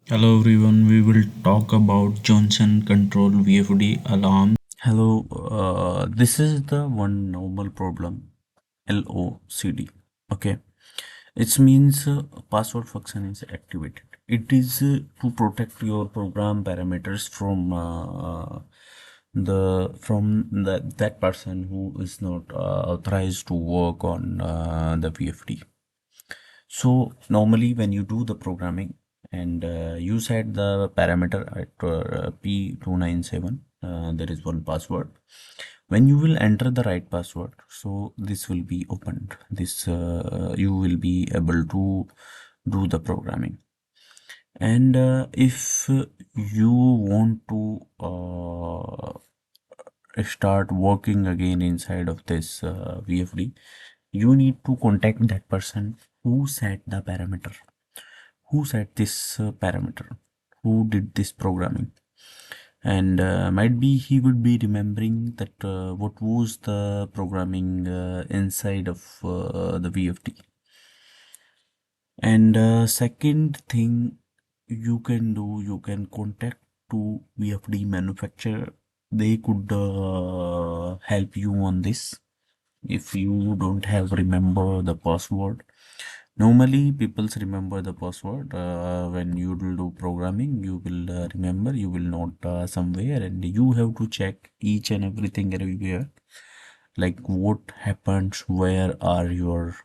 Hello everyone, we will talk about Johnson Control VFD alarm. Hello, this is the one normal problem, LOCD. Okay, it means password function is activated. It is to protect your program parameters from that person who is not authorized to work on the VFD. So normally when you do the programming and you set the parameter at P297, there is one password. When you will enter the right password, so this will be opened. This you will be able to do the programming. And if you want to start working again inside of this VFD, you need to contact that person who set the parameter, who set this parameter, who did this programming. And might be he would be remembering that what was the programming inside of the VFD. And second thing you can do, you can contact to VFD manufacturer. They could help you on this if you don't have remember the password. Normally people remember the password when you will do programming. You will remember, you will note somewhere, and you have to check each and everything everywhere, like what happens, where are your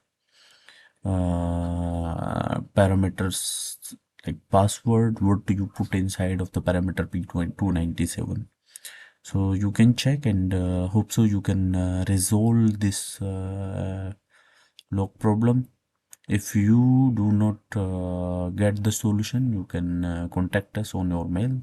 parameters, like password, what do you put inside of the parameter P297. So you can check, and hope so you can resolve this log problem. If you do not get the solution, you can contact us on your mail.